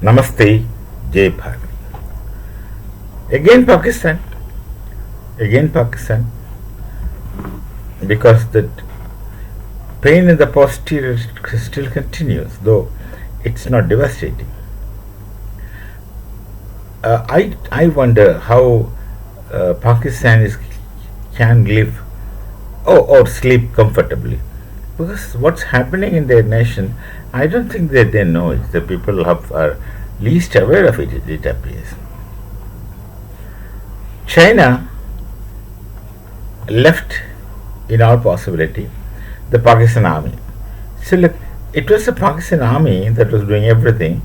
Namaste, Jai Bharat. Again Pakistan, again Pakistan, because the pain in the posterior still continues, though it's not devastating. I wonder how Pakistanis can live or sleep comfortably, because what's happening in their nation, I don't think that they know it. The people are least aware of it. It appears. China left, in all possibility, the Pakistan army. So look, it was the Pakistan army that was doing everything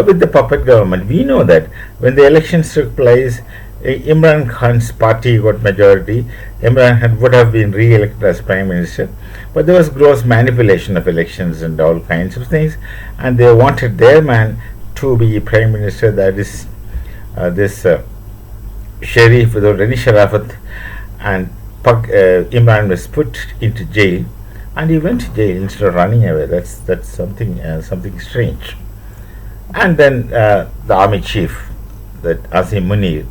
with the puppet government. We know that when the elections took place, Imran Khan's party got majority. Imran Khan would have been re-elected as prime minister, but there was gross manipulation of elections and all kinds of things, and they wanted their man to be prime minister. That is this Sharif without any Sharafat, and Imran was put into jail, and he went to jail instead of running away. That's something strange. And then the army chief, that Asim Munir,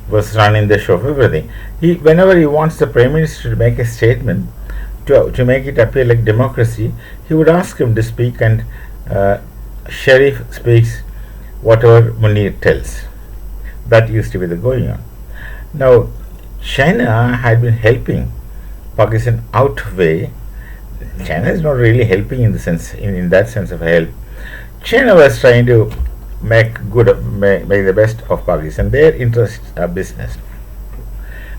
was running the show of everything. Whenever he wants the prime minister to make a statement to make it appear like democracy, he would ask him to speak, and Sharif speaks whatever Munir tells. That used to be the going on. Now, China had been helping Pakistan out of way. China is not really helping in the sense, in that sense of help. China was trying to make the best of Pakistan. Their interests are business.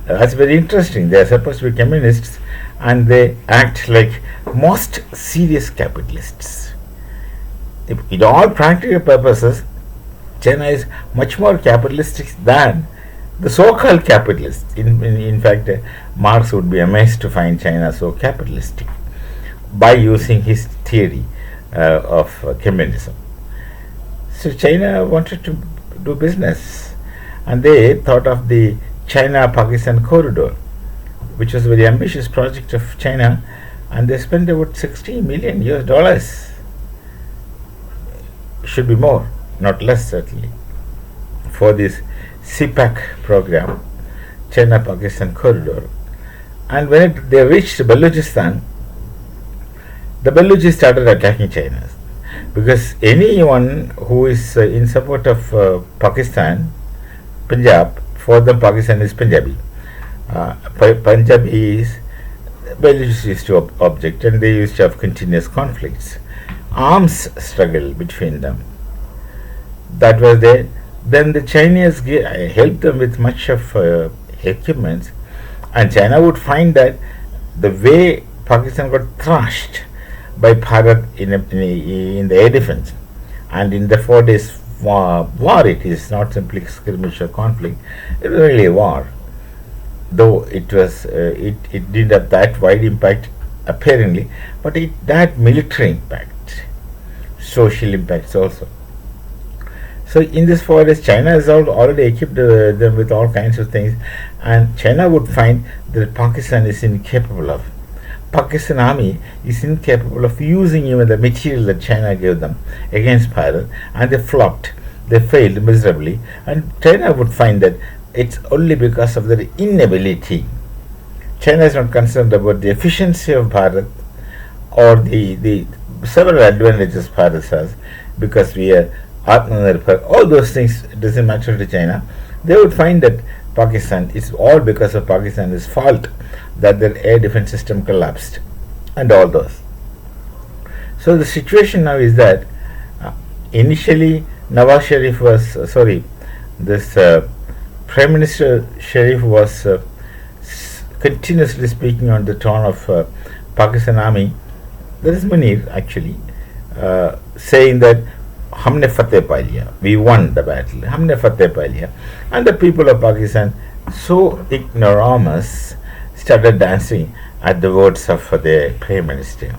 That's very interesting. They are supposed to be communists, and they act like most serious capitalists. In all practical purposes, China is much more capitalistic than the so-called capitalists. In fact, Marx would be amazed to find China so capitalistic by using his theory of communism. So China wanted to do business, and they thought of the China-Pakistan corridor, which was a very ambitious project of China, and they spent about $60 million US. Should be more, not less certainly, for this CPAC program, China-Pakistan corridor. And when they reached Balochistan, the Baluchis started attacking China, because anyone who is in support of Pakistan, Punjab, for them Pakistan is Punjabi. Punjabis, Baluchis used to object, and they used to have continuous conflicts, arms struggle between them. That was there. Then the Chinese helped them with much of equipment, and China would find that the way Pakistan got thrashed by Bharat in the air defense, and in the 4 days war, it is not simply skirmish or conflict, it was really a war, though it was it didn't have that wide impact apparently, but it had military impact, social impacts also. So in this 4 days, China has already equipped them with all kinds of things, and China would find that Pakistan is incapable of. Pakistan army is incapable of using even the material that China gave them against Bharat, and they flopped. They failed miserably, and China would find that it's only because of their inability. China is not concerned about the efficiency of Bharat or the several advantages Bharat has, because we are Atmanirbhar. All those things doesn't matter to China. They would find that Pakistan is all because of Pakistan's fault that their air defense system collapsed, and all those. So the situation now is that initially Nawaz Sharif was this Prime Minister Sharif was continuously speaking on the tone of Pakistan army. There is Munir actually saying that हमने फतेह पा लिया, we won the battle, हमने फतेह पा लिया, and the people of Pakistan, so ignoramus, started dancing at the words of the Prime Minister.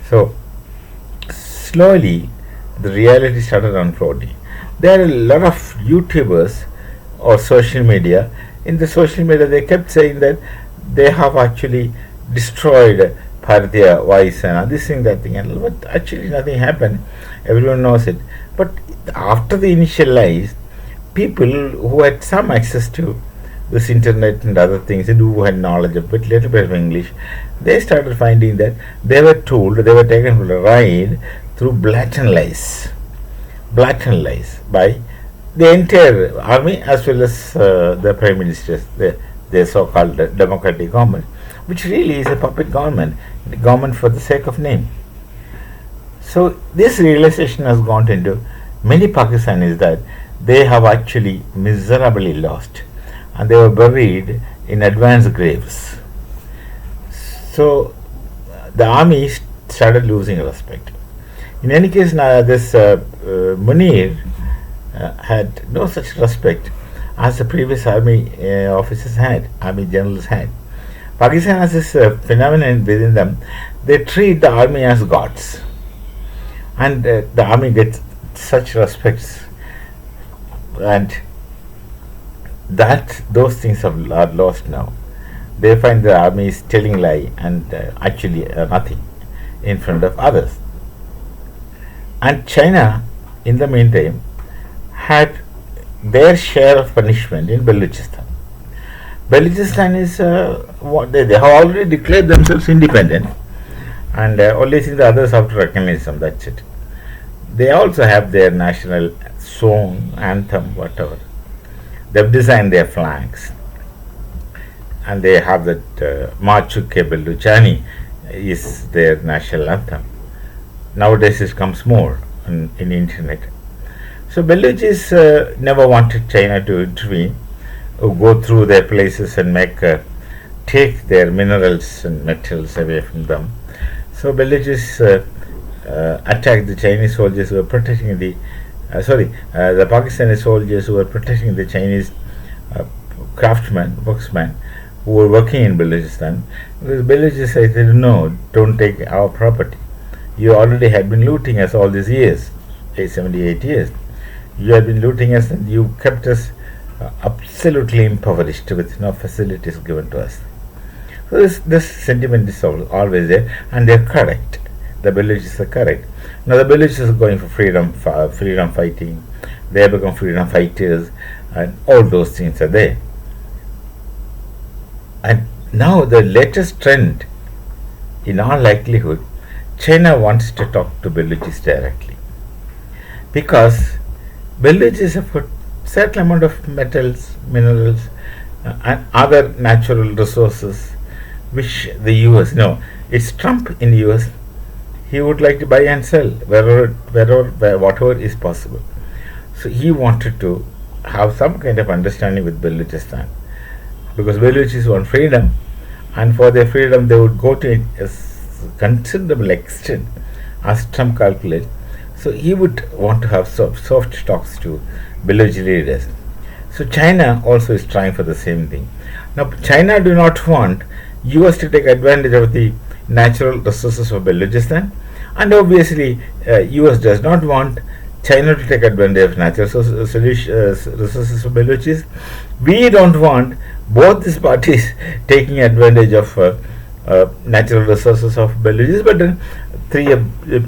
So slowly the reality started unfolding. There are a lot of YouTubers or social media. In the social media they kept saying that they have actually destroyed Bharatiya voice and this thing, that thing, and but actually nothing happened. Everyone knows it. But after the initial lies, people who had some access to this internet and other things, and who had knowledge of it, little bit of English, they started finding that they were told, they were taken for a ride through blatant lies by the entire army as well as the prime ministers, the so-called democratic government, which really is a puppet government, the government for the sake of name. So this realization has gone into many Pakistanis that they have actually miserably lost, and they were buried in advanced graves. So the army started losing respect. In any case, now this Munir had no such respect as the previous army officers had, army generals had. Pakistan has this phenomenon within them. They treat the army as gods, and the army gets such respects, and that those things are lost now. They find the army is telling lie and actually nothing in front of others. And China, in the meantime, had their share of punishment in Balochistan. Balochistan is they have already declared themselves independent, and only thing the others have to recognize them. That's it. They also have their national song, anthem, whatever. They've designed their flags, and they have that Machuke Beluchani is their national anthem. Nowadays it comes more in internet. So Baluchis never wanted China to intervene or go through their places and take their minerals and metals away from them. So Baluchis attacked the Chinese soldiers who were protecting the Pakistani soldiers who were protecting the Chinese craftsmen, worksmen who were working in Balochistan. Because Balochistan said, no, don't take our property. You already had been looting us all these years, 78 years. You have been looting us, and you kept us absolutely impoverished with no facilities given to us. So this sentiment is always there, and they're correct. The Baluchis are correct. Now the Baluchis are going for freedom fighting. They have become freedom fighters, and all those things are there. And now the latest trend, in all likelihood, China wants to talk to Baluchis directly, because Baluchis have got certain amount of metals, minerals, and other natural resources, which the US, it's Trump in the US. He would like to buy and sell whatever is possible. So he wanted to have some kind of understanding with Balochistan, because Baluchis want freedom, and for their freedom they would go to a considerable extent, as Trump calculates. So he would want to have soft talks to Baluchi leaders. So China also is trying for the same thing. Now China do not want US to take advantage of the natural resources of Balochistan, and obviously US does not want China to take advantage of natural resources of Baluchis. We don't want both these parties taking advantage of natural resources of Baluchis, but then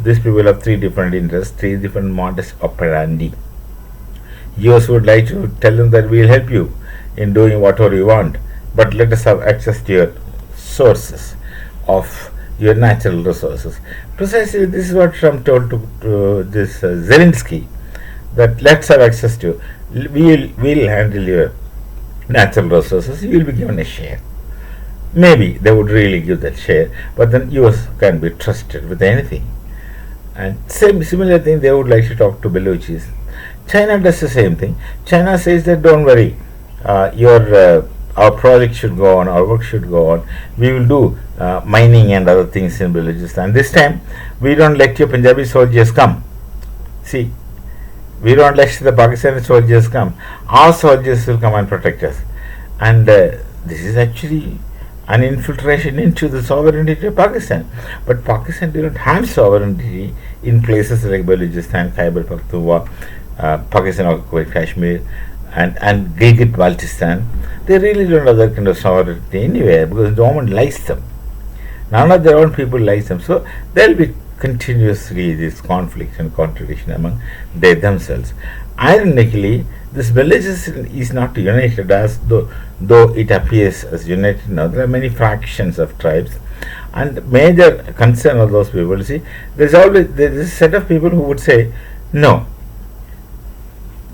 these people have three different interests, three different modus operandi. US would like to tell them that we will help you in doing whatever you want, but let us have access to your sources of your natural resources. Precisely this is what Trump told to this Zelensky, that let's have access to, we'll handle your natural resources, you will be given a share. Maybe they would really give that share, but then US can be trusted with anything. And similar thing, they would like to talk to Baluchis. China does the same thing. China says that don't worry, our project should go on, our work should go on. We will do mining and other things in Balochistan. This time, we don't let your Punjabi soldiers come. See, we don't let the Pakistani soldiers come. Our soldiers will come and protect us. And this is actually an infiltration into the sovereignty of Pakistan. But Pakistan did not have sovereignty in places like Balochistan, Khyber Pakhtunkhwa, Pakistan occupied Kashmir, and Gilgit-Baltistan. They really don't have that kind of sovereignty anywhere, because the government likes them. None of their own people like them. So there will be continuously this conflict and contradiction among they themselves. Ironically, this Balochistan is not united as though it appears as united now. There are many fractions of tribes, and major concern of those people. See, there's a set of people who would say, no,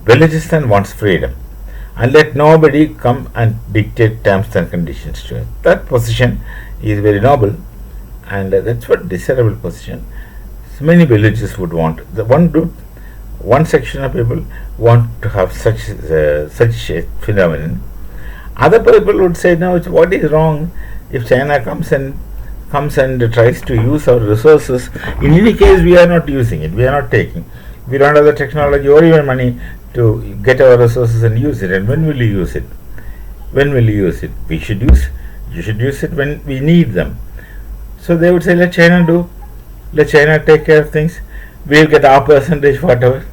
Balochistan wants freedom, and let nobody come and dictate terms and conditions to it. That position is very noble, and that's what desirable position. So many villages would want. The one group, one section of people want to have such a phenomenon. Other people would say, no, what is wrong if China comes and tries to use our resources? In any case, we are not using it. We are not taking. We don't have the technology or even money to get our resources and use it. And when will you use it? When will you use it? You should use it when we need them. So they would say, let China do. Let China take care of things. We'll get our percentage, whatever.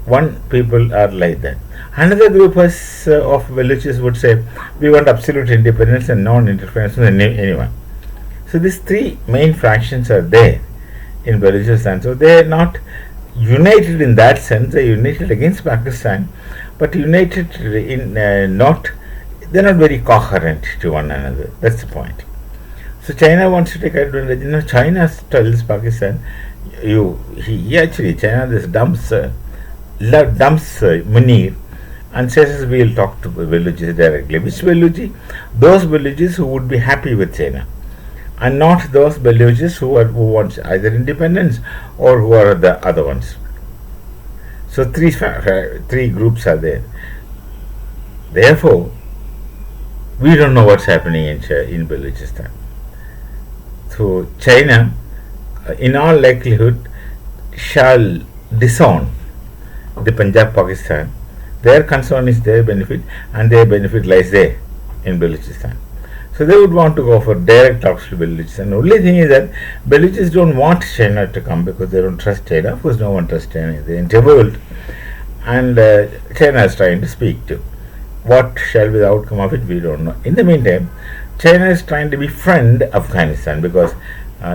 One people are like that. Another group of villages would say, we want absolute independence and non-interference with anyone. So these three main fractions are there in Balochistan. So they are not united in that sense. They are united against Pakistan, but united in they're not very coherent to one another. That's the point. So China wants to take advantage. China tells Pakistan, China this dumps Munir and says we'll talk to the villages directly. Which villages? Those villages who would be happy with China, and not those villages who want either independence or who are the other ones. So three groups are there. Therefore, we don't know what's happening in Balochistan. So China, in all likelihood, shall disown the Punjab Pakistan. Their concern is their benefit, and their benefit lies there in Balochistan. So they would want to go for direct talks to Balochistan. The only thing is that Balochis don't want China to come because they don't trust China. Of course, no one trusts China in the entire world, and China is trying to speak to. What shall be the outcome of it, we don't know. In the meantime, China is trying to befriend Afghanistan because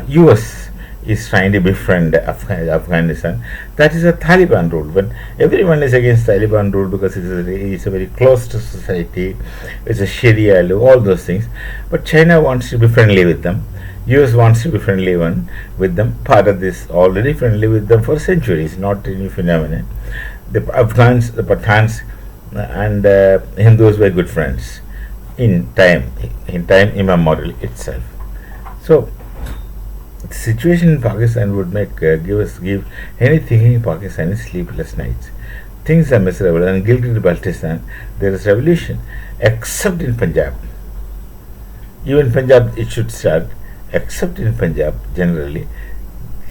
US is trying to befriend Afghanistan. That is a Taliban rule. When everyone is against Taliban rule because it's a very closed society, it's a Sharia law, all those things. But China wants to be friendly with them. US wants to be friendly with them. Part of this already friendly with them for centuries, not a new phenomenon. The Afghans, the Pathans, and Hindus were good friends in time immemorial itself. So the situation in Pakistan would give any thinking Pakistani sleepless nights. Things are miserable, and Gilgit-Baltistan there is revolution, except in Punjab. Even Punjab it should start, except in Punjab generally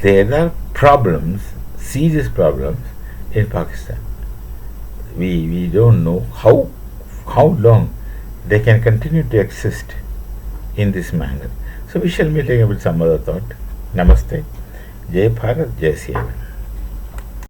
there are problems, serious problems in Pakistan. We don't know how long they can continue to exist in this manner. So we shall meet again with some other thought. Namaste. Jai Bharat, Jai Sri Ram.